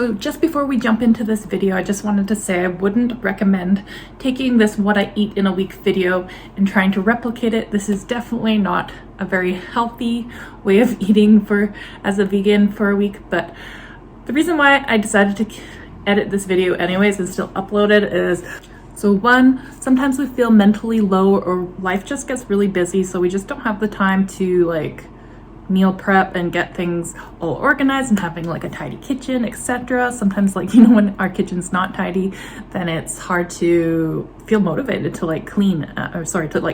So just before we jump into this video, I just wanted to say I wouldn't recommend taking this what I eat in a week video and trying to replicate it. This is definitely not a very healthy way of eating as a vegan for a week, but the reason why I decided to edit this video anyways and still upload it is, so one, sometimes we feel mentally low or life just gets really busy, so we just don't have the time to meal prep and get things all organized and having a tidy kitchen, etc. Sometimes when our kitchen's not tidy, then it's hard to feel motivated to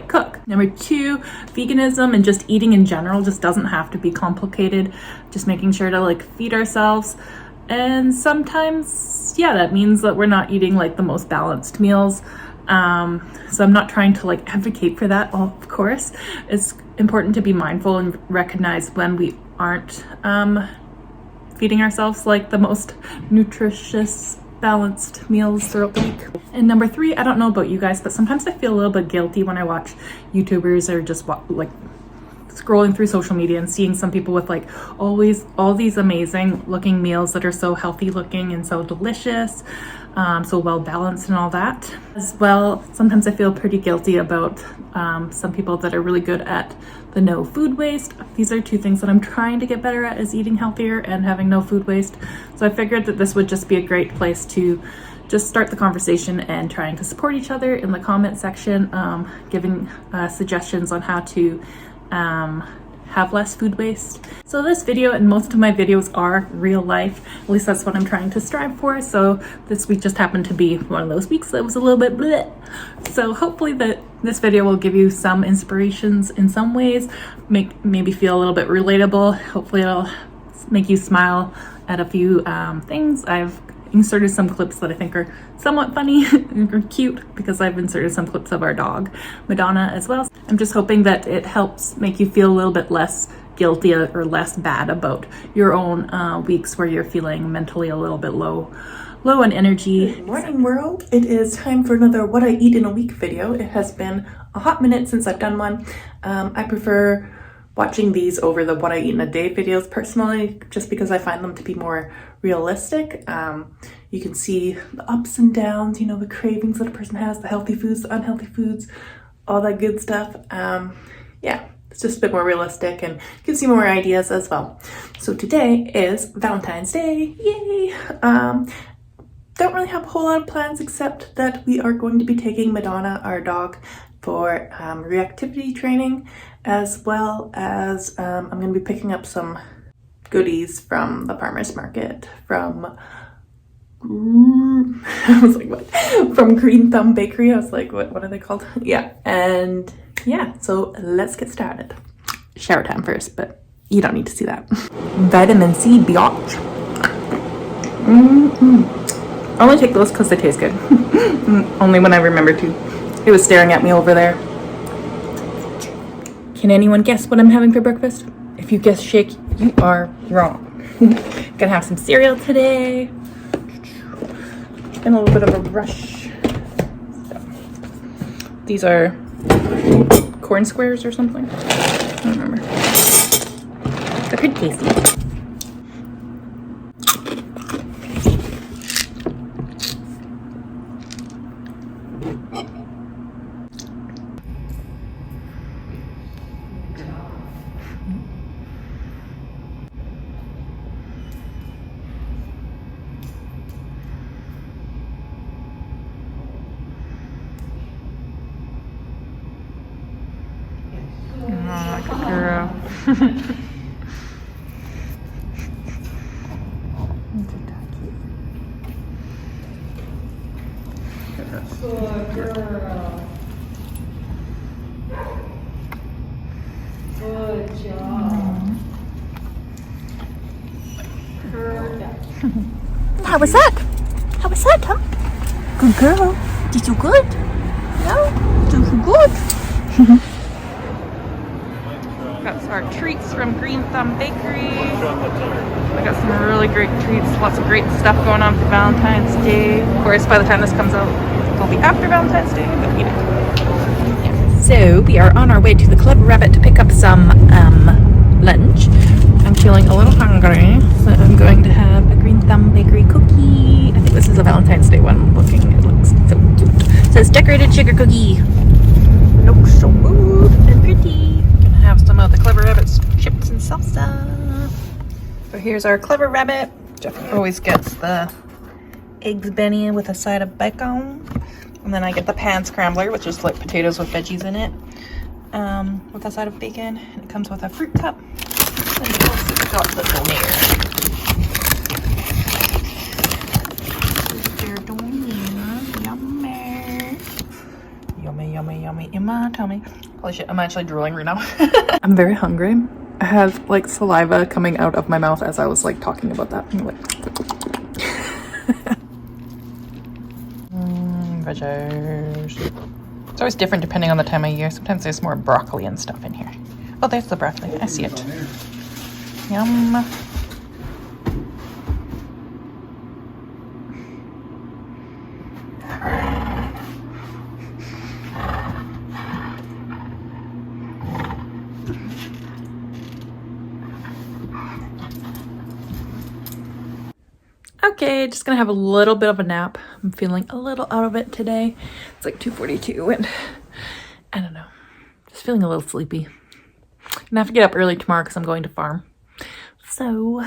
cook. Number two, veganism and just eating in general just doesn't have to be complicated. Just making sure to feed ourselves. And sometimes, yeah, that means that we're not eating the most balanced meals. So I'm not trying to advocate for that, of course. It's important to be mindful and recognize when we aren't feeding ourselves the most nutritious, balanced meals throughout the week. And number three, I don't know about you guys, but sometimes I feel a little bit guilty when I watch YouTubers or just scrolling through social media and seeing some people with always all these amazing looking meals that are so healthy looking and so delicious, so well balanced and all that. As well, sometimes I feel pretty guilty about some people that are really good at the no food waste. These are two things that I'm trying to get better at, is eating healthier and having no food waste. So I figured that this would just be a great place to just start the conversation and trying to support each other in the comment section, giving suggestions on how to have less food waste. So this video and most of my videos are real life, at least that's what I'm trying to strive for. So this week just happened to be one of those weeks that was a little bit bleh. So hopefully this video will give you some inspirations in some ways, maybe feel a little bit relatable. Hopefully it'll make you smile at a few things. I've inserted some clips that I think are somewhat funny or cute because I've inserted some clips of our dog, Madonna, as well. I'm just hoping that it helps make you feel a little bit less guilty or less bad about your own weeks where you're feeling mentally a little bit low on energy. Good morning, world. It is time for another What I Eat in a Week video. It has been a hot minute since I've done one. I prefer watching these over the What I Eat in a Day videos personally, just because I find them to be more realistic. You can see the ups and downs, the cravings that a person has, the healthy foods, the unhealthy foods, all that good stuff. Yeah, it's just a bit more realistic and gives you more ideas as well. So today is Valentine's Day, yay! Don't really have a whole lot of plans except that we are going to be taking Madonna, our dog, for reactivity training, as well as I'm going to be picking up some goodies from the farmer's market from I was like, what? From Green Thumb Bakery. I was like, what are they called? Yeah, and yeah, so let's get started. Shower time first, but you don't need to see that. Vitamin C, biatch. I only take those because they taste good. Only when I remember to. It was staring at me over there. Can anyone guess what I'm having for breakfast? If you guess shake, you are wrong. Gonna have some cereal today. And a little bit of a rush. So, these are corn squares or something. I don't remember. They're pretty tasty. Girl. Good girl. Good job. How was that? How was that, huh? Good girl. Did you good? No? Did you good? Got our treats from Green Thumb Bakery. We got some really great treats, lots of great stuff going on for Valentine's Day. Of course, by the time this comes out, it'll be after Valentine's Day, but you know. So we are on our way to the Club Rabbit to pick up some lunch I'm feeling a little hungry, so I'm going to have a Green Thumb Bakery cookie. I think this is a Valentine's Day one. I'm looking, it looks so cute. It says decorated sugar cookie. Looks so good and pretty. Gonna have some of the Clever Rabbit's chips and salsa. So here's our Clever Rabbit. Jeff always gets the eggs Benny with a side of bacon. And then I get the pan scrambler, which is like potatoes with veggies in it, with a side of bacon. And it comes with a fruit cup. And it also got the donair. Their donair. Yummy. Yummy, yummy, yummy. In my tummy. Holy shit, I'm actually drooling right now. I'm very hungry. I have like saliva coming out of my mouth as I was like talking about that. I'm like... veggies. It's always different depending on the time of year. Sometimes there's more broccoli and stuff in here. Oh, there's the broccoli. I see it. Yum. Okay, just gonna have a little bit of a nap. I'm feeling a little out of it today. It's like 2:42 and I don't know, just feeling a little sleepy. I'm gonna have to get up early tomorrow because I'm going to farm. So,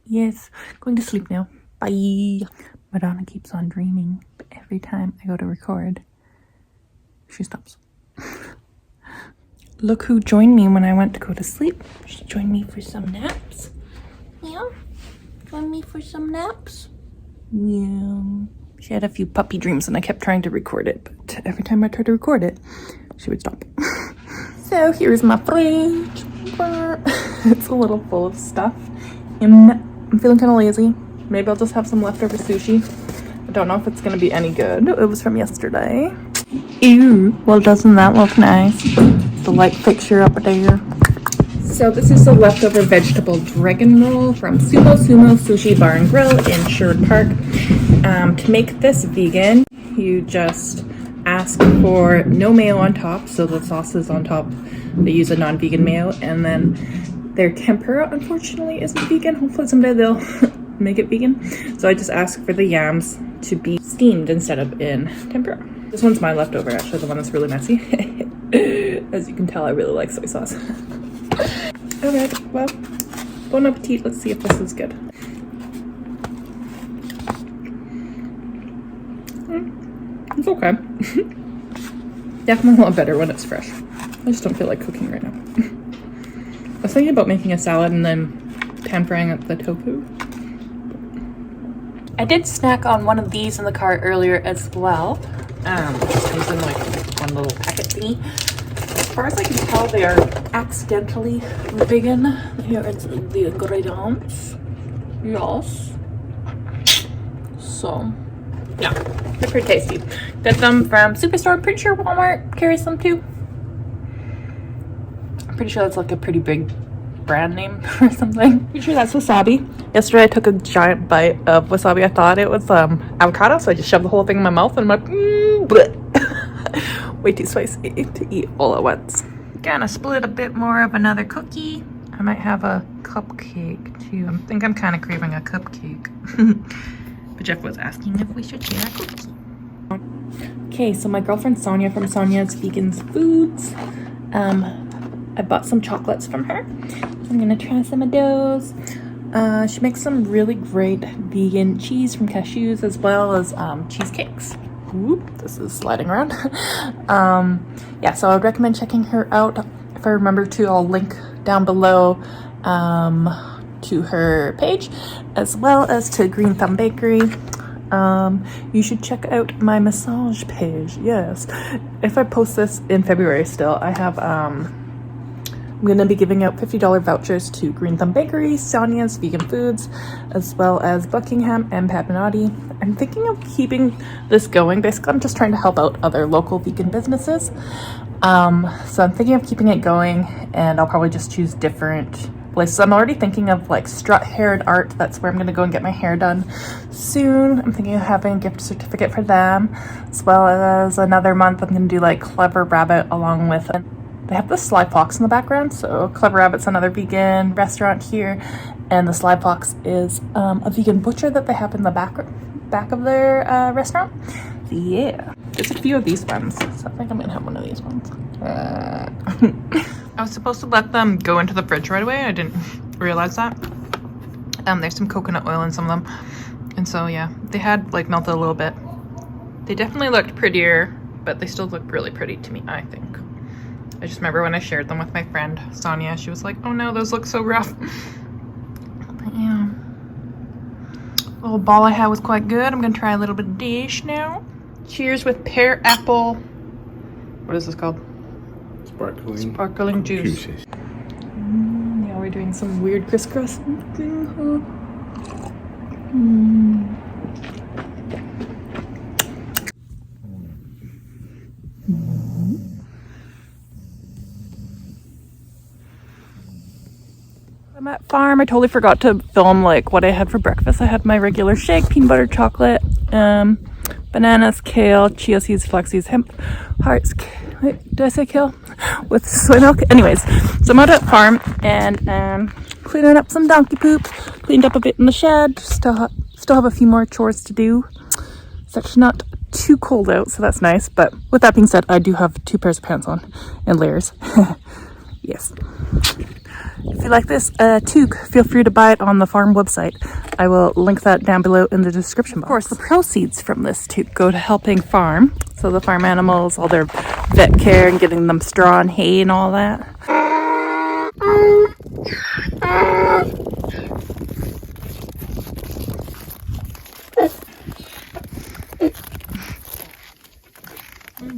yes, going to sleep now. Bye. Madonna keeps on dreaming, but every time I go to record, she stops. Look who joined me when I went to go to sleep. She joined me for some naps. Yeah. Join me for some naps? Yeah. She had a few puppy dreams and I kept trying to record it, but every time I tried to record it, she would stop. So here's my fridge. It's a little full of stuff. I'm feeling kind of lazy. Maybe I'll just have some leftover sushi. I don't know if it's gonna be any good. It was from yesterday. Ew, well doesn't that look nice? The light fixture up there. So this is the leftover vegetable dragon roll from Sumo Sushi Bar and Grill in Sherwood Park. To make this vegan, you just ask for no mayo on top, so the sauce is on top. They use a non-vegan mayo, and then their tempura, unfortunately, isn't vegan. Hopefully someday they'll make it vegan. So I just ask for the yams to be steamed instead of in tempura. This one's my leftover, actually, the one that's really messy. As you can tell, I really like soy sauce. Alright, well, bon appetit. Let's see if this is good. It's okay. Definitely a lot better when it's fresh. I just don't feel like cooking right now. I was thinking about making a salad and then pan frying up the tofu. I did snack on one of these in the car earlier as well. It comes in like one little packet thingy. As far as I can tell, they are accidentally vegan. Here is the ingredients. Yes. So, yeah, they're pretty tasty. Get them from Superstore. I'm pretty sure Walmart carries them too. I'm pretty sure that's like a pretty big brand name or something. Pretty sure that's wasabi. Yesterday I took a giant bite of wasabi. I thought it was avocado, so I just shoved the whole thing in my mouth and I'm like, bleh. Way too spicy to eat all at once. Gonna split a bit more of another cookie. I might have a cupcake too. I think I'm kind of craving a cupcake. But Jeff was asking if we should share a cookie. Okay, so my girlfriend Sonia from Sonia's Vegan Foods, I bought some chocolates from her. I'm gonna try some of those. She makes some really great vegan cheese from cashews as well as cheesecakes. Whoop, this is sliding around. Yeah, so I would recommend checking her out. If I remember to, I'll link down below to her page as well as to Green Thumb Bakery. You should check out my massage page. Yes, if I post this in February still, I have I'm going to be giving out $50 vouchers to Green Thumb Bakery, Sonia's Vegan Foods, as well as Buckingham and Papinotti. I'm thinking of keeping this going. Basically, I'm just trying to help out other local vegan businesses. So I'm thinking of keeping it going, and I'll probably just choose different places. I'm already thinking of like Strut Hair and Art. That's where I'm going to go and get my hair done soon. I'm thinking of having a gift certificate for them, as well as another month I'm going to do like Clever Rabbit along with They have the Sly Fox in the background. So Clever Rabbit's another vegan restaurant here, and the Sly Fox is a vegan butcher that they have in the back of their restaurant. So yeah, there's a few of these ones. So I think I'm gonna have one of these ones. I was supposed to let them go into the fridge right away. I didn't realize that. There's some coconut oil in some of them, and so yeah, they had like melted a little bit. They definitely looked prettier, but they still look really pretty to me, I think. I just remember when I shared them with my friend Sonia, she was like, oh no, those look so rough. But yeah, the little ball I had was quite good. I'm gonna try a little bit of dish now. Cheers with pear apple. What is this called? Sparkling juice. Yeah, we're doing some weird crisscross thing, huh? I'm at farm. I totally forgot to film like what I had for breakfast. I had my regular shake, peanut butter, chocolate, bananas, kale, chia seeds, flax seeds, hemp hearts. Wait, did I say kale? With soy milk. Anyways, so I'm out at farm and cleaning up some donkey poop. Cleaned up a bit in the shed. Still have a few more chores to do. It's actually not too cold out, so that's nice. But with that being said, I do have 2 pairs of pants on and layers. Yes. If you like this toque, feel free to buy it on the farm website. I will link that down below in the description box. Of course, the proceeds from this toque go to helping farm. So the farm animals, all their vet care and getting them straw and hay and all that.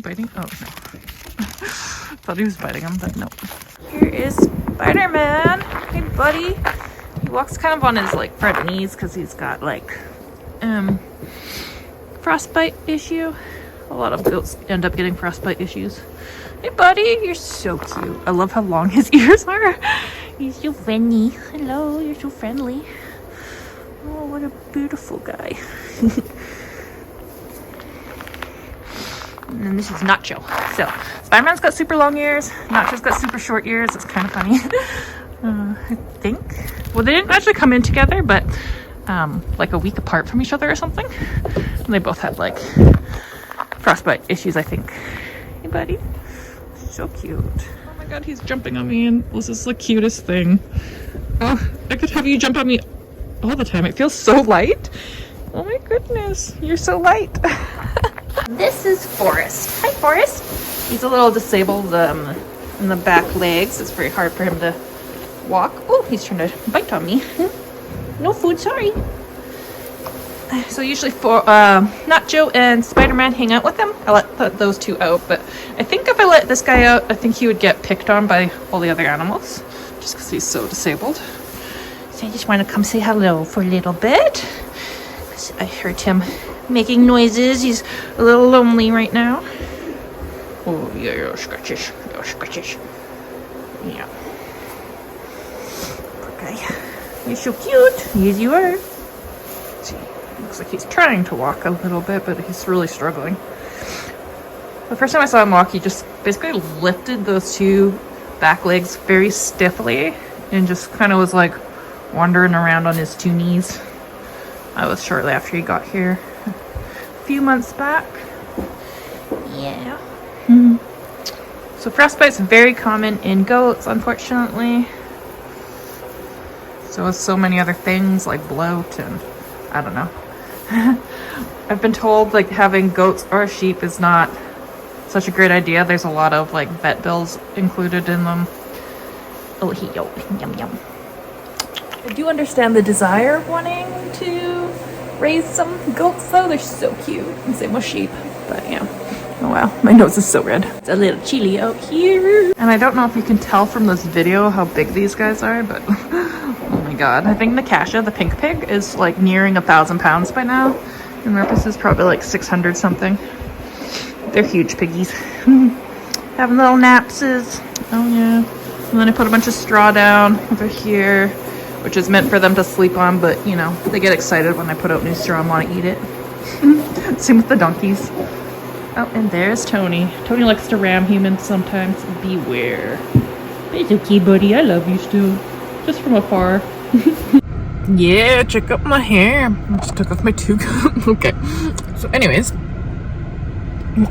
Biting? Oh, no. Thought he was biting him, but no. Here is Spider-Man. Hey, buddy. He walks kind of on his like front knees because he's got like frostbite issue. A lot of goats end up getting frostbite issues. Hey, buddy. You're so cute. I love how long his ears are. He's so friendly. Hello. You're so friendly. Oh, what a beautiful guy. And then this is Nacho. So, Spider-Man's got super long ears. Nacho's got super short ears. It's kind of funny. I think. Well, they didn't actually come in together, but like a week apart from each other or something. And they both had like frostbite issues, I think. Hey, buddy. So cute. Oh my god, he's jumping on me, and this is the cutest thing. Oh, I could have you jump on me all the time. It feels so light. Oh my goodness, you're so light. This is Forrest. Hi, Forrest. He's a little disabled in the back legs. It's very hard for him to walk. Oh, he's trying to bite on me. No food, sorry. So usually for Nacho and Spider-Man hang out with him. I let those two out, but I think if I let this guy out, I think he would get picked on by all the other animals, just because he's so disabled. So I just want to come say hello for a little bit. I heard him making noises. He's a little lonely right now. Oh, yeah, you're scratches. You're scratches. Yeah. Okay. You're so cute. Yes, you are. See, looks like he's trying to walk a little bit, but he's really struggling. The first time I saw him walk, he just basically lifted those 2 back legs very stiffly and just kind of was like wandering around on his 2 knees. That was shortly after he got here. A few months back. Yeah. So frostbite's very common in goats, unfortunately. So is so many other things like bloat and I don't know. I've been told like having goats or sheep is not such a great idea. There's a lot of like vet bills included in them. Oh, yum yum. I do understand the desire of wanting to raise some goats though. They're so cute. And same with sheep. But yeah. Oh wow, my nose is so red. It's a little chilly out here. And I don't know if you can tell from this video how big these guys are, but oh my god. I think Nakasha, the pink pig, is like nearing 1,000 pounds by now. And Rupus is probably like 600 something. They're huge piggies. Having little napses. Oh yeah. And then I put a bunch of straw down over here, which is meant for them to sleep on, but you know, they get excited when I put out new straw and want to eat it. Same with the donkeys. Oh, and there's Tony. Tony likes to ram humans sometimes. Beware. But it's okay, buddy. I love you still. Just from afar. Yeah, check out my hair. I just took off my toque. Okay. So anyways,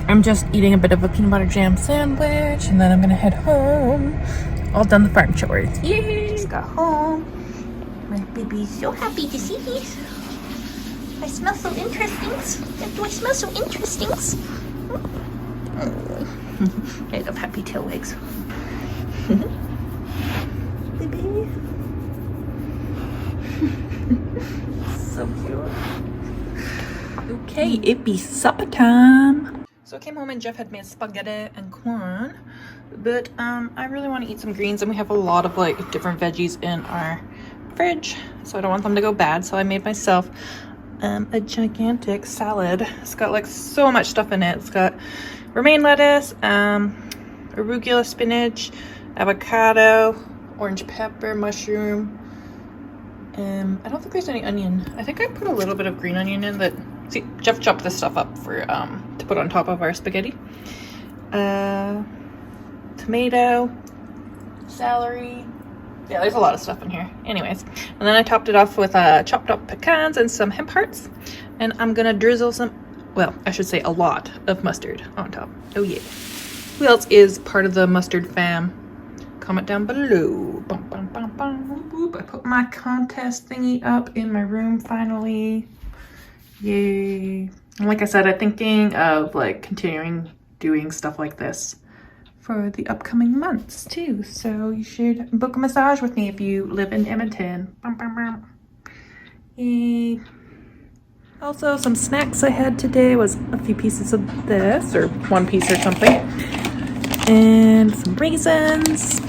I'm just eating a bit of a peanut butter jam sandwich, and then I'm gonna head home. All done the farm chores. Yay! Just got home. My baby's so happy to see me. I smell so interesting. Do I smell so interesting? I love happy tail wags. Baby. So cute. Okay, it be supper time. So I came home and Jeff had made spaghetti and corn, but I really want to eat some greens, and we have a lot of like different veggies in our fridge, so I don't want them to go bad. So I made myself a gigantic salad. It's got like so much stuff in it. It's got romaine lettuce, arugula, spinach, avocado, orange pepper, mushroom. I don't think there's any onion. I think I put a little bit of green onion in that. See, Jeff chopped this stuff up for to put on top of our spaghetti. Tomato, celery. Yeah, there's a lot of stuff in here. Anyways, and then I topped it off with chopped up pecans and some hemp hearts. And I'm gonna drizzle some, well, I should say a lot of mustard on top. Oh yeah. Who else is part of the mustard fam? Comment down below. Bum, bum, bum, bum. Boop. I put my contest thingy up in my room finally. Yay. And like I said, I'm thinking of like continuing doing stuff like this for the upcoming months too. So you should book a massage with me if you live in Edmonton. Bum, bum, bum. Yay. Also, some snacks I had today was a few pieces of this, or one piece or something, and some raisins,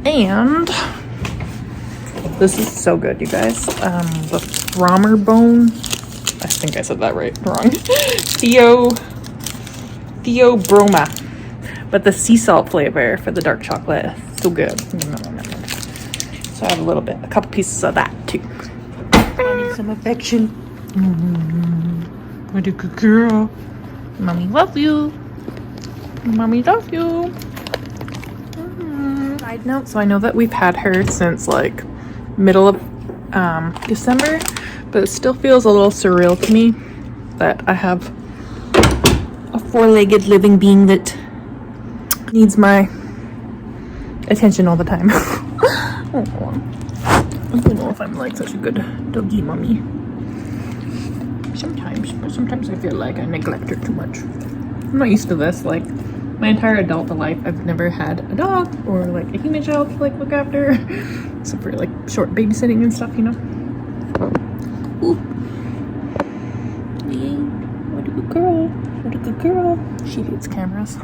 and this is so good, you guys. The Frommer bone. I think I said that right. Wrong. Theobroma. But the sea salt flavor for the dark chocolate. So good. So I have a couple pieces of that too. I need some affection. What a good girl. Mommy love you. Mommy love you. Side note, so I know that we've had her since like middle of December, but it still feels a little surreal to me that I have a four-legged living being that needs my attention all the time. I don't know if I'm like such a good doggy mommy. Sometimes I feel like I neglect her too much. I'm not used to this. Like my entire adult life, I've never had a dog or like a human child to like look after, except for like short babysitting and stuff, you know. Ooh. Yay. What a good girl. What a good girl. She hates cameras.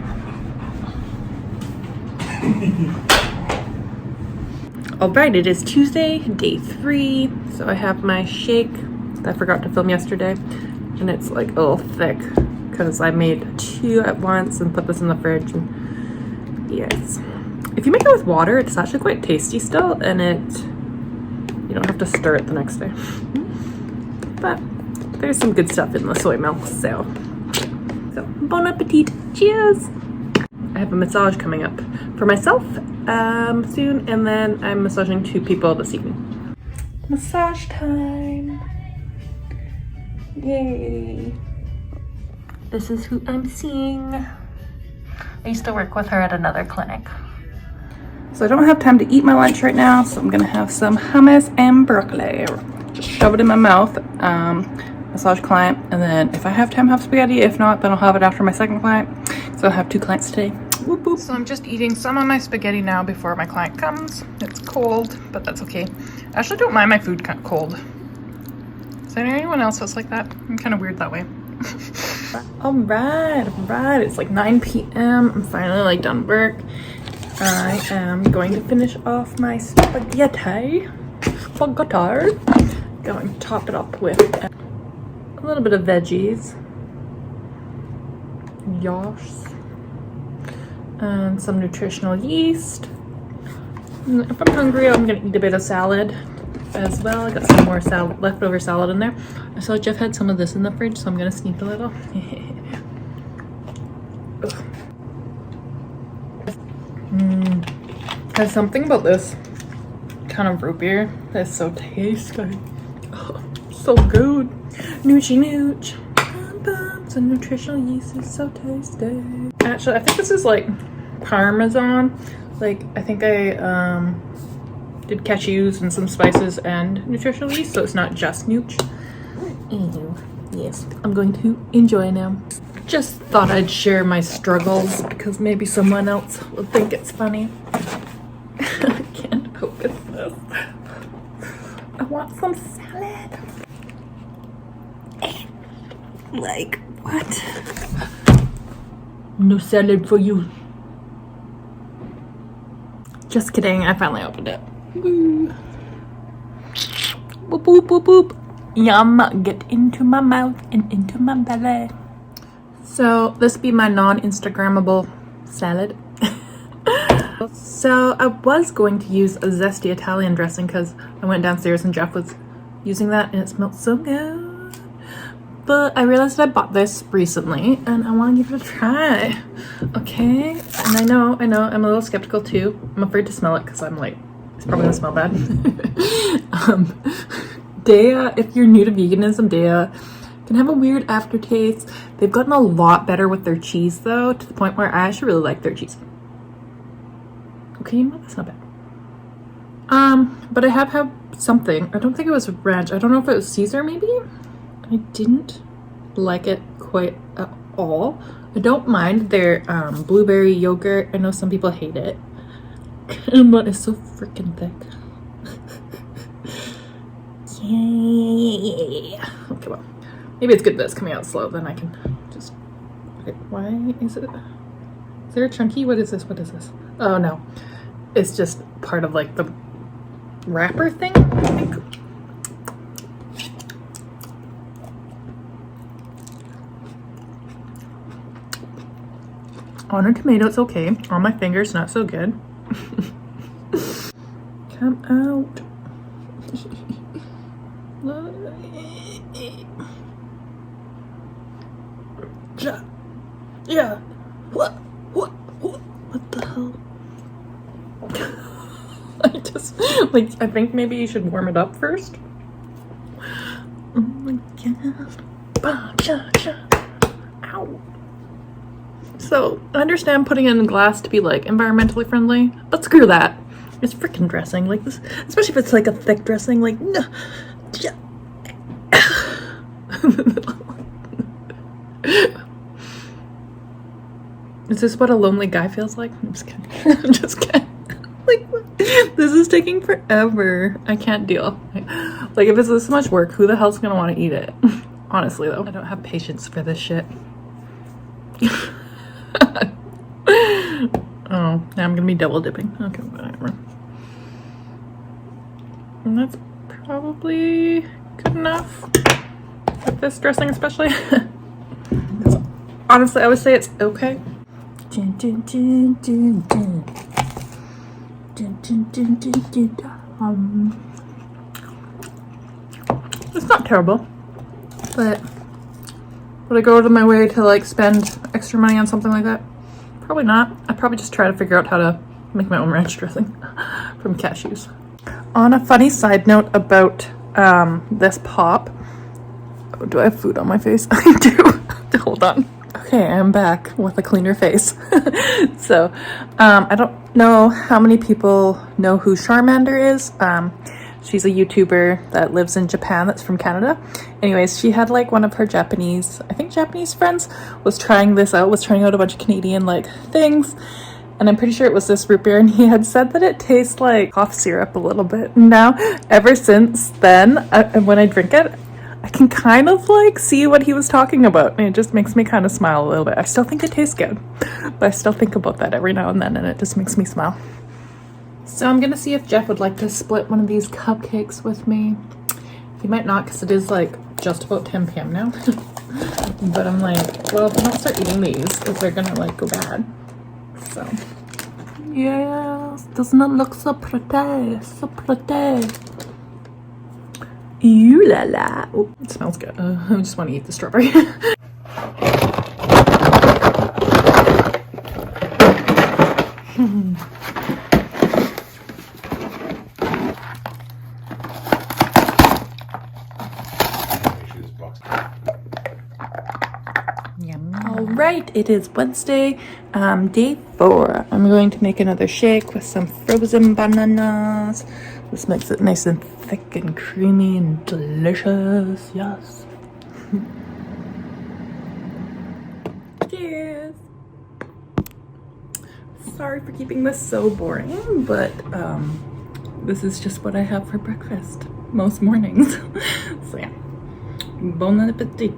Alright, it is Tuesday, day 3. So I have my shake that I forgot to film yesterday, and it's like a little thick because I made 2 at once and put this in the fridge. And yes, if you make it with water, it's actually quite tasty still, and you don't have to stir it the next day. But there's some good stuff in the soy milk, so bon appetit. Cheers. I have a massage coming up for myself soon, and then I'm massaging 2 people this evening. Massage time. Yay. This is who I'm seeing. I used to work with her at another clinic. So I don't have time to eat my lunch right now, so I'm gonna have some hummus and broccoli. Just shove it in my mouth. Massage client, and then if I have time, have spaghetti. If not, then I'll have it after my second client. So I'll have 2 clients today. Whoop, whoop. So I'm just eating some of my spaghetti now before my client comes. It's cold, but that's okay. I actually don't mind my food cold. Is there anyone else that's like that? I'm kind of weird that way. all right. It's like 9 p.m. I'm finally like done work. I am going to finish off my spaghetti. Going to top it up with a little bit of veggies. Yes. And some nutritional yeast. And if I'm hungry, I'm gonna eat a bit of salad as well. I got some more leftover salad in there. I saw Jeff had some of this in the fridge, so I'm gonna sneak a little. There's something about this kind of root beer that's so tasty. Oh, so good. Noochy nooch. The nutritional yeast is so tasty. Actually, I think this is like Parmesan. Like, I think I did cashews and some spices and nutritional yeast, so it's not just nooch. Ew. Yes, I'm going to enjoy now. Just thought I'd share my struggles because maybe someone else will think it's funny. I can't focus this. I want some salad. Like, what? No salad for you. Just kidding, I finally opened it. Woo. Boop, boop, boop, boop. Yum, get into my mouth and into my belly. So this be my non-Instagrammable salad. So I was going to use a zesty Italian dressing because I went downstairs and Jeff was using that and it smelled so good. But I realized I bought this recently and I want to give it a try. Okay, and I know, I'm a little skeptical too. I'm afraid to smell it because I'm like, it's probably gonna smell bad. Daya, if you're new to veganism, Daya can have a weird aftertaste. They've gotten a lot better with their cheese though, to the point where I actually really like their cheese. Okay, you know, that's not bad. But I have had something. I don't think it was ranch. I don't know if it was Caesar maybe. I didn't like it quite at all. I don't mind their blueberry yogurt. I know some people hate it. But it's so freaking thick. Yeah. Okay, well, maybe it's good that it's coming out slow. Then I can just. Okay, why is it? Is there a chunky? What is this? What is this? Oh no, it's just part of like the wrapper thing, I think. On a tomato, it's okay. On my fingers, not so good. Come out. Yeah. What the hell? I think maybe you should warm it up first. Oh my god. Ow. So, I understand putting it in glass to be like environmentally friendly, but screw that. It's freaking dressing like this, especially if it's like a thick dressing, like no. Is this what a lonely guy feels like? I'm just kidding. I'm just kidding. Like, this is taking forever. I can't deal. Like, if it's this much work, who the hell's gonna want to eat it? Honestly, though, I don't have patience for this shit. Oh, now I'm gonna be double dipping. Okay, whatever. And that's probably good enough. With this dressing, especially. Honestly, I would say it's okay. It's not terrible, but would I go out of my way to like spend extra money on something like that? Probably not. I'd probably just try to figure out how to make my own ranch dressing from cashews. On a funny side note about this pop. Oh, do I have food on my face? I do. Hold on. Okay, I'm back with a cleaner face. So, I don't know how many people know who Charmander is. She's a YouTuber that lives in Japan that's from Canada. Anyways, she had like one of her Japanese friends was trying this out, was trying out a bunch of Canadian like things. And I'm pretty sure it was this root beer, and he had said that it tastes like cough syrup a little bit. Now, ever since then, when I drink it, I can kind of like see what he was talking about, and it just makes me kind of smile a little bit. I still think it tastes good, but I still think about that every now and then, and it just makes me smile. So I'm gonna see if Jeff would like to split one of these cupcakes with me. He might not, because it is like just about 10 p.m. now. But I'm like, well, if I don't start eating these, because they're gonna like go bad. So, yes, doesn't it look so pretty? So pretty. Ooh la la. Oh, it smells good. I just want to eat the strawberry. but it is Wednesday, day 4. I'm going to make another shake with some frozen bananas. This makes it nice and thick and creamy and delicious. Yes. Cheers. Sorry for keeping this so boring, but this is just what I have for breakfast most mornings. So yeah, bon appetit.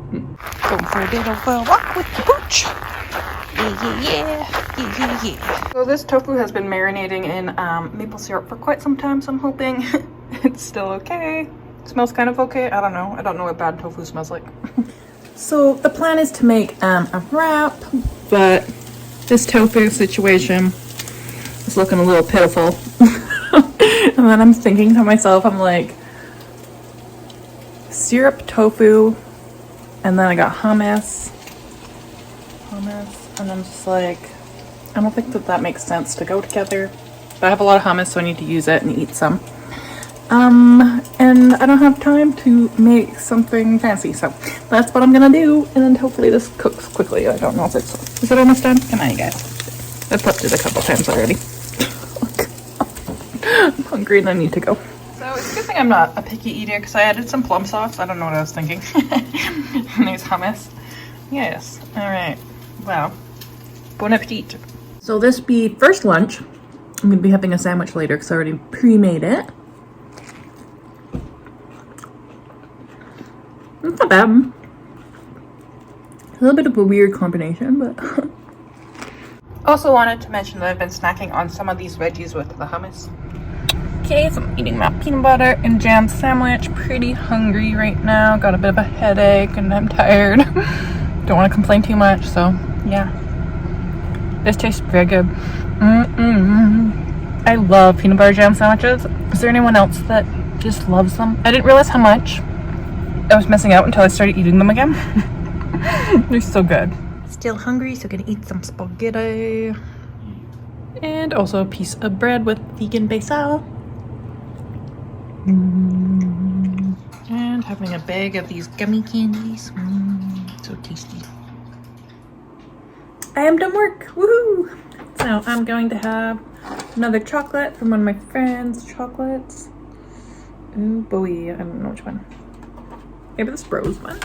Going for a little walk with the pooch. Yeah. So this tofu has been marinating in maple syrup for quite some time, so I'm hoping it's still okay. It smells kind of okay. I don't know. I don't know what bad tofu smells like. So the plan is to make a wrap, but this tofu situation is looking a little pitiful. And then I'm thinking to myself, I'm like, syrup tofu, and then I got hummus, and I'm just like, I don't think that makes sense to go together. But I have a lot of hummus, so I need to use it and eat some. And I don't have time to make something fancy, so that's what I'm gonna do, and then hopefully this cooks quickly. I don't know if is it almost done? Come on, you guys. I've flipped it a couple times already. I'm hungry and I need to go. So it's a good thing I'm not a picky eater, because I added some plum sauce. I don't know what I was thinking. And there's hummus. Yes. All right. Wow. Bon appetit. So this be first lunch. I'm gonna be having a sandwich later because I already pre-made it. It's not bad. A little bit of a weird combination, but. Also wanted to mention that I've been snacking on some of these veggies with the hummus. Okay, so I'm eating my peanut butter and jam sandwich. Pretty hungry right now. Got a bit of a headache and I'm tired. Don't want to complain too much, so yeah. This tastes very good. I love peanut butter jam sandwiches. Is there anyone else that just loves them? I didn't realize how much I was missing out until I started eating them again. They're so good. Still hungry, so gonna eat some spaghetti. And also a piece of bread with vegan basil. And having a bag of these gummy candies. So tasty. I am done work. Woohoo! So I'm going to have another chocolate from one of my friends' chocolates. Ooh, boy, I don't know which one. Maybe this rose one.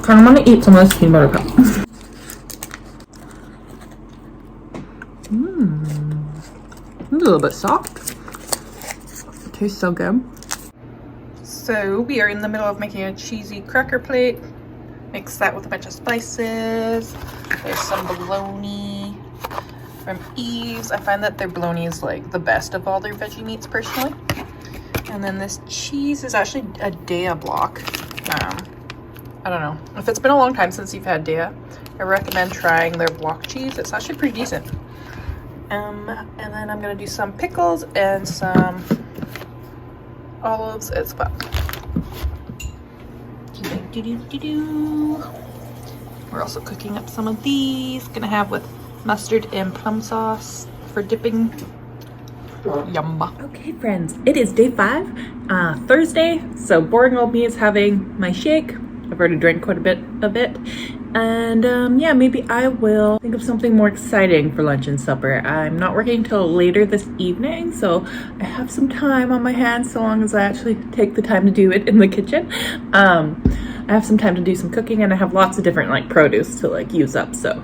Kind of want to eat some of this peanut butter cup. It's a little bit soft. It tastes so good. So we are in the middle of making a cheesy cracker plate. Mix that with a bunch of spices. There's some bologna from Eve's. I find that their bologna is like the best of all their veggie meats personally. And then this cheese is actually a Daiya block. I don't know. If it's been a long time since you've had Daiya, I recommend trying their block cheese. It's actually pretty decent. And then I'm gonna do some pickles and some olives as well. We're also cooking up some of these. Gonna have with mustard and plum sauce for dipping. Yum. Okay, friends, it is day 5, Thursday. So boring old me is having my shake. I've already drank quite a bit of it. And yeah, maybe I will think of something more exciting for lunch and supper. I'm not working till later this evening, so I have some time on my hands so long as I actually take the time to do it in the kitchen. I have some time to do some cooking, and I have lots of different like produce to like use up, so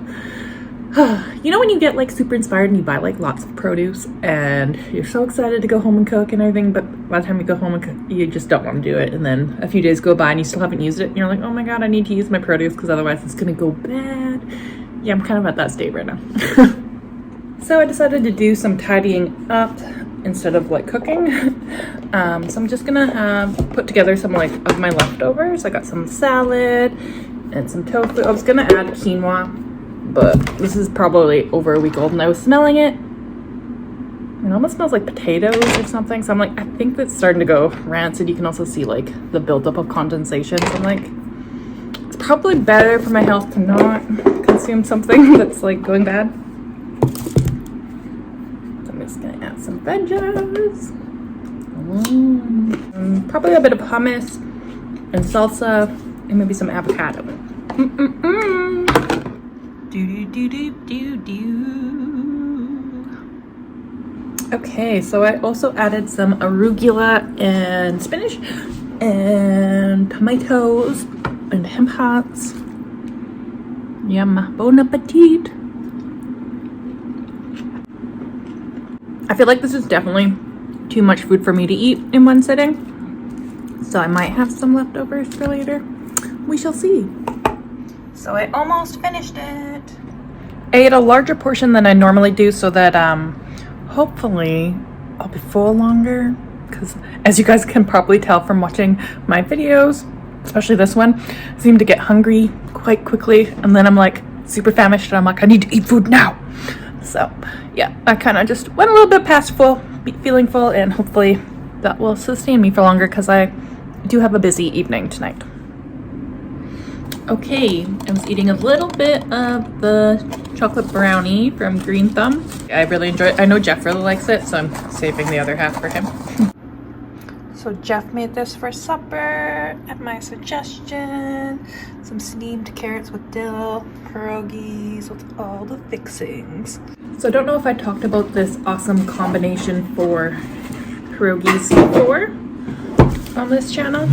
you know when you get like super inspired and you buy like lots of produce and you're so excited to go home and cook and everything, but by the time you go home and cook, you just don't want to do it, and then a few days go by and you still haven't used it and you're like, oh my god, I need to use my produce because otherwise it's gonna go bad. Yeah, I'm kind of at that state right now. So I decided to do some tidying up instead of like cooking. So I'm just gonna put together some like of my leftovers. I got some salad and some tofu. I was gonna add quinoa, but this is probably over a week old and I was smelling it. It almost smells like potatoes or something. So I'm like, I think that's starting to go rancid. You can also see like the buildup of condensation. So I'm like, it's probably better for my health to not consume something that's like going bad. So I'm just gonna add some veggies. Probably a bit of hummus and salsa and maybe some avocado. Okay, so I also added some arugula and spinach and tomatoes and hemp hearts. Yum, bon appetit. I feel like this is definitely too much food for me to eat in one sitting, so I might have some leftovers for later. We shall see. So I almost finished it. I ate a larger portion than I normally do so that hopefully I'll be full longer, because as you guys can probably tell from watching my videos, especially this one, I seem to get hungry quite quickly, and then I'm like super famished and I'm like, I need to eat food now. So yeah, I kind of just went a little bit past full, feeling full, and hopefully that will sustain me for longer because I do have a busy evening tonight. Okay, I was eating a little bit of the chocolate brownie from Green Thumb. I really enjoy it. I know Jeff really likes it, so I'm saving the other half for him. So Jeff made this for supper at my suggestion. Some steamed carrots with dill, pierogies with all the fixings. So I don't know if I talked about this awesome combination for pierogies before on this channel.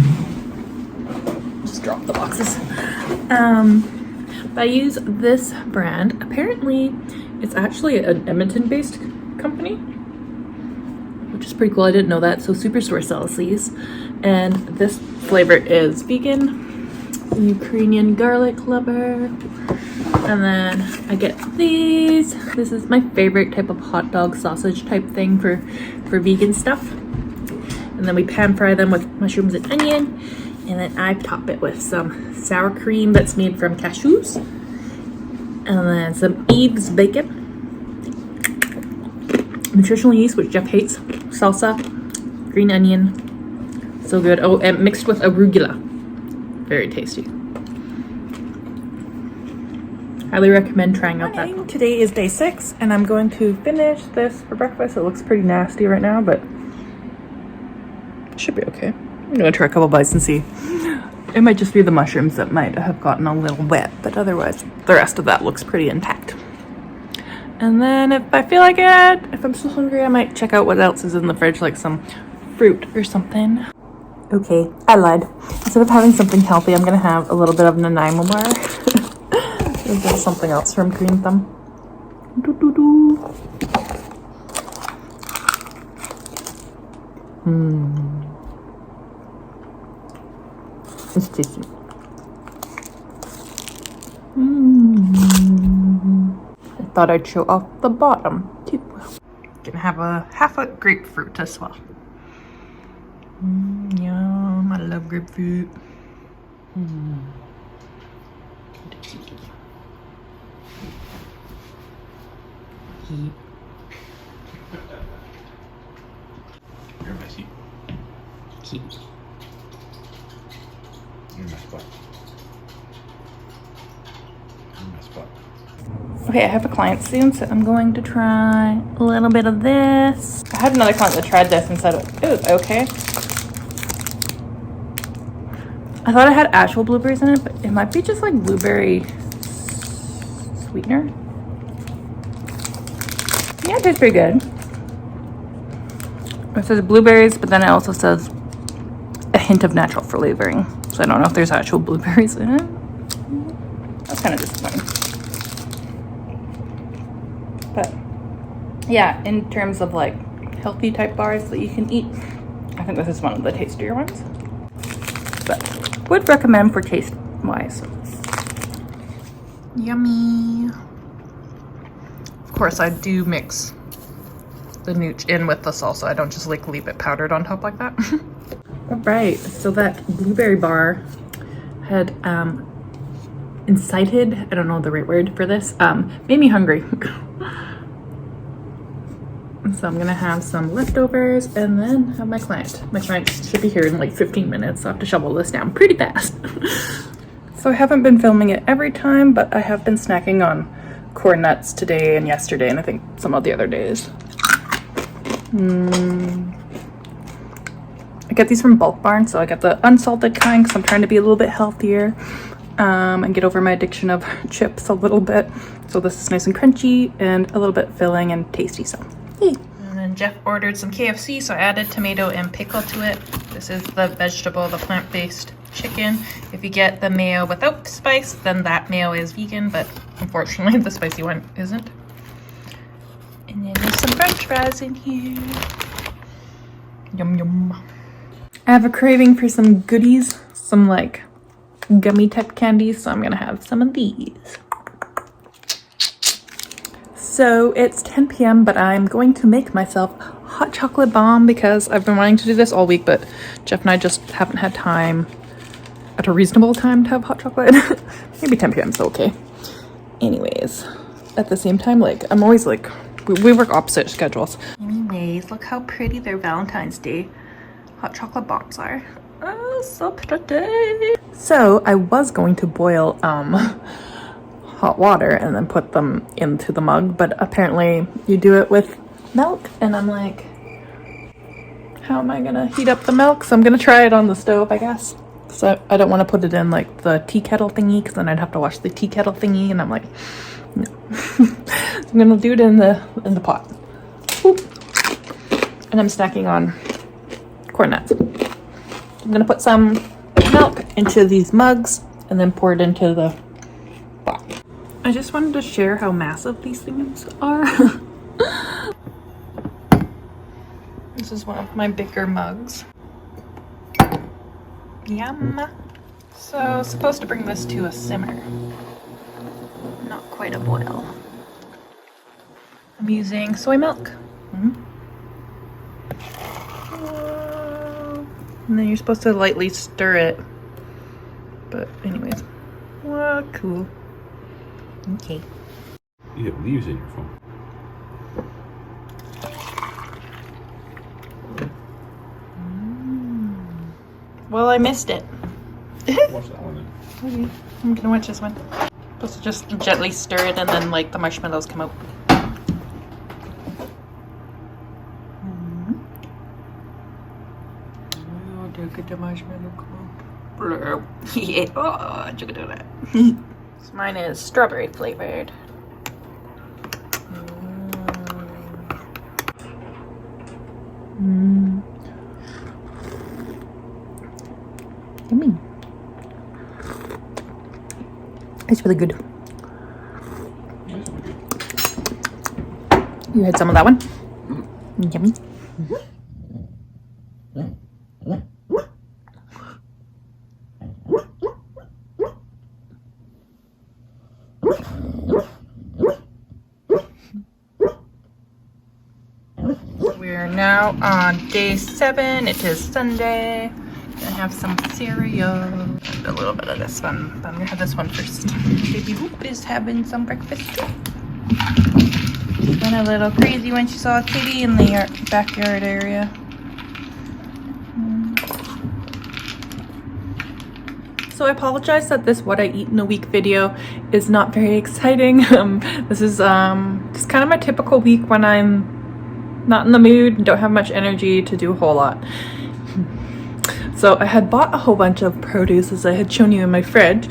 Just drop the boxes. But I use this brand. Apparently it's actually an Edmonton-based company, which is pretty cool. I didn't know that. So Superstore sells these, and this flavor is vegan, Ukrainian garlic lover. And then I get these. This is my favorite type of hot dog sausage type thing for vegan stuff. And then we pan fry them with mushrooms and onion. And then I top it with some sour cream that's made from cashews. And then some Eve's bacon. Nutritional yeast, which Jeff hates. Salsa. Green onion. So good. Oh, and mixed with arugula. Very tasty. Highly recommend trying out that. Today is day 6, and I'm going to finish this for breakfast. It looks pretty nasty right now, but it should be okay. I'm gonna try a couple bites and see. It might just be the mushrooms that might have gotten a little wet, but otherwise the rest of that looks pretty intact. And then if I feel like it, if I'm still hungry, I might check out what else is in the fridge, like some fruit or something. Okay, I lied. Instead of having something healthy, I'm gonna have a little bit of Nanaimo bar. There's something else from Green Thumb. It's tasty. I thought I'd show off the bottom too. Gonna have a half a grapefruit as well. Yum, I love grapefruit. You're messy. You're my spot. You're my spot. Okay, I have a client soon, so I'm going to try a little bit of this. I had another client that tried this and said it was okay. I thought it had actual blueberries in it, but it might be just like blueberry sweetener. Yeah, it tastes pretty good. It says blueberries, but then it also says a hint of natural flavoring. So I don't know if there's actual blueberries in it. That's kind of disappointing. But yeah, in terms of like healthy type bars that you can eat, I think this is one of the tastier ones. But would recommend for taste wise. Yummy. Of course, I do mix the nooch in with the salsa. I don't just like leave it powdered on top like that. All right, so that blueberry bar had incited, I don't know the right word for this, made me hungry. So I'm gonna have some leftovers and then have my client. My client should be here in like 15 minutes, so I have to shovel this down pretty fast. So I haven't been filming it every time, but I have been snacking on corn nuts today and yesterday, and I think some of the other days. I get these from Bulk Barn, so I get the unsalted kind because I'm trying to be a little bit healthier and get over my addiction of chips a little bit. So this is nice and crunchy and a little bit filling and tasty, so yay. And then Jeff ordered some KFC, so I added tomato and pickle to it. This is the vegetable, the plant-based chicken. If you get the mayo without spice, then that mayo is vegan, but unfortunately the spicy one isn't. And then there's some french fries in here. Yum yum. I have a craving for some goodies, some like gummy type candies, so I'm gonna have some of these. So it's 10 p.m. but I'm going to make myself hot chocolate bomb because I've been wanting to do this all week, but Jeff and I just haven't had time at a reasonable time to have hot chocolate. Maybe 10 p.m. is okay. Anyways, at the same time, like I'm always like, we work opposite schedules. Anyways, look how pretty their Valentine's Day hot chocolate bombs are. Oh, so pretty. So I was going to boil hot water and then put them into the mug, but apparently you do it with milk, and I'm like, how am I gonna heat up the milk? So I'm gonna try it on the stove, I guess. So I don't want to put it in like the tea kettle thingy because then I'd have to wash the tea kettle thingy, and I'm like, no. So I'm gonna do it in the pot. Oop. And I'm snacking on corn nuts. I'm gonna put some milk into these mugs and then pour it into the pot. I just wanted to share how massive these things are. This is one of my bigger mugs. Yum. So supposed to bring this to a simmer. Not quite a boil. I'm using soy milk. And then you're supposed to lightly stir it. But anyways. Well, cool. Okay. You have leaves in your phone. Well, I missed it. Watch that one then. Okay. I'm gonna watch this one. Supposed to just gently stir it and then like the marshmallows come out. Oh, look at the marshmallow come out. Yeah. Oh, look at that. So mine is strawberry flavored. Yummy. It's really good. You had some of that one? Yummy. We're now on day 7. It is Sunday. Gonna have some cereal. A little bit of this one, but I'm gonna have this one first. Baby Whoop is having some breakfast too. She went a little crazy when she saw a kitty in the backyard area. So I apologize that this what I eat in a week video is not very exciting. This is just kind of my typical week when I'm not in the mood and don't have much energy to do a whole lot. So I had bought a whole bunch of produce as I had shown you in my fridge,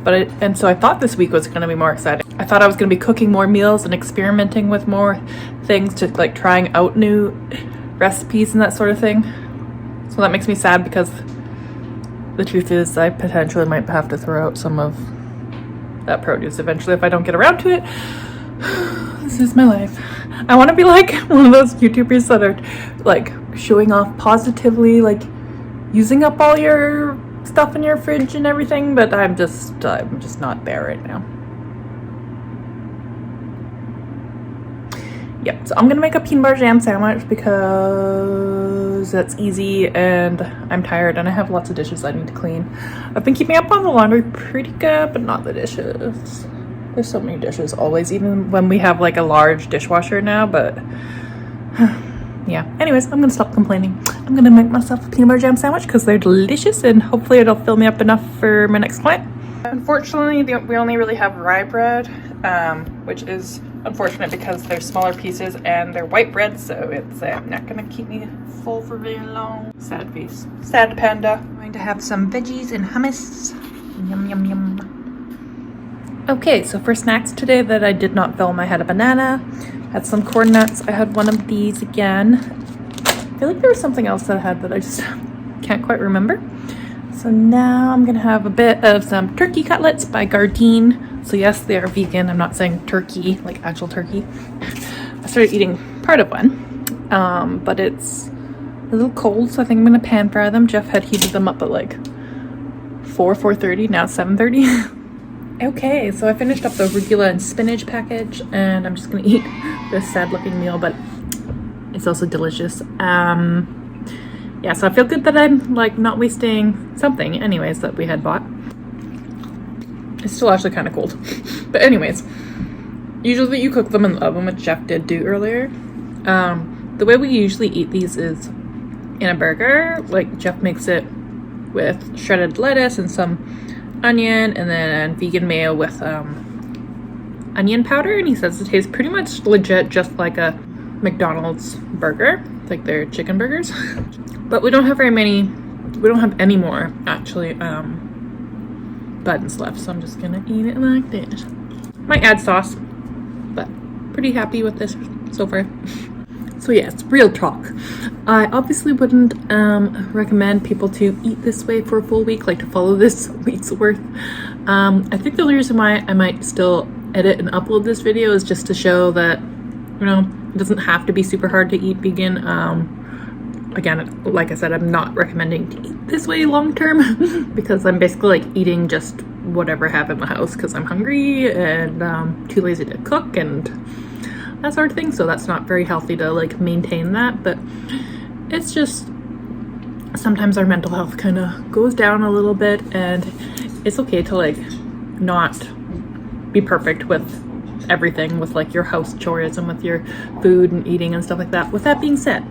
and so I thought this week was going to be more exciting. I thought I was going to be cooking more meals and experimenting with more things, to like trying out new recipes and that sort of thing. So that makes me sad because the truth is I potentially might have to throw out some of that produce eventually if I don't get around to it. This is my life. I want to be like one of those YouTubers that are like showing off positively, like using up all your stuff in your fridge and everything, but I'm just not there right now. Yep, so I'm gonna make a peanut butter jam sandwich because that's easy and I'm tired and I have lots of dishes I need to clean. I've been keeping up on the laundry pretty good, but not the dishes. There's so many dishes always, even when we have like a large dishwasher now, but yeah. Anyways, I'm gonna stop complaining. I'm gonna make myself a peanut butter jam sandwich because they're delicious and hopefully it'll fill me up enough for my next client. Unfortunately, we only really have rye bread, which is unfortunate because they're smaller pieces and they're white bread, so it's not gonna keep me full for very long. Sad face. Sad panda. I'm going to have some veggies and hummus. Yum, yum, yum. Okay, so for snacks today that I did not film, I had a banana, had some corn nuts, I had one of these again. I feel like there was something else that I had that I just can't quite remember. So now I'm gonna have a bit of some turkey cutlets by Gardein. So yes, they are vegan. I'm not saying turkey, like actual turkey. I started eating part of one, but it's a little cold, so I think I'm gonna pan fry them. Jeff had heated them up at like 4:30, now it's 7:30. Okay, so I finished up the arugula and spinach package, and I'm just gonna eat this sad looking meal, but it's also delicious. Yeah, so I feel good that I'm like not wasting something anyways that we had bought. It's still actually kind of cold. But anyways, usually you cook them in the oven, which Jeff did do earlier. The way we usually eat these is in a burger. Like Jeff makes it with shredded lettuce and some onion and then vegan mayo with onion powder. And he says it tastes pretty much legit just like a McDonald's burger, like their chicken burgers. But we don't have very many, we don't have any more actually buttons left, so I'm just gonna eat it like this. Might add sauce, but pretty happy with this so far. So yes, real talk. I obviously wouldn't recommend people to eat this way for a full week, like to follow this week's worth. I think the only reason why I might still edit and upload this video is just to show that, you know, it doesn't have to be super hard to eat vegan. Again, like I said, I'm not recommending to eat this way long term because I'm basically like eating just whatever I have in the house because I'm hungry and too lazy to cook and that sort of thing. So that's not very healthy to like maintain that, but it's just sometimes our mental health kind of goes down a little bit, and it's okay to like not be perfect with everything, with like your house chores and with your food and eating and stuff like that. With that being said,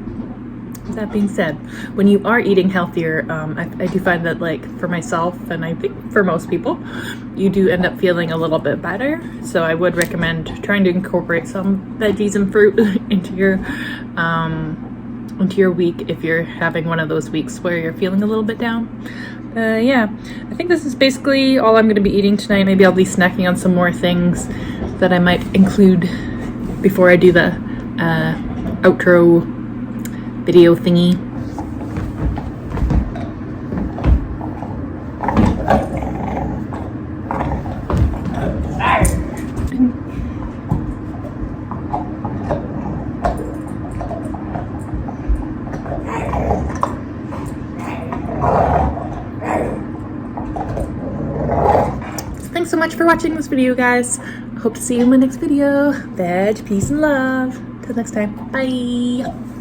when you are eating healthier, I do find that like for myself, and I think for most people, you do end up feeling a little bit better. So I would recommend trying to incorporate some veggies and fruit into your week if you're having one of those weeks where you're feeling a little bit down. Yeah, I think this is basically all I'm going to be eating tonight. Maybe I'll be snacking on some more things that I might include before I do the outro video thingy. Thanks so much for watching this video, guys. I hope to see you in my next video. Veg, peace, and love. Till next time. Bye.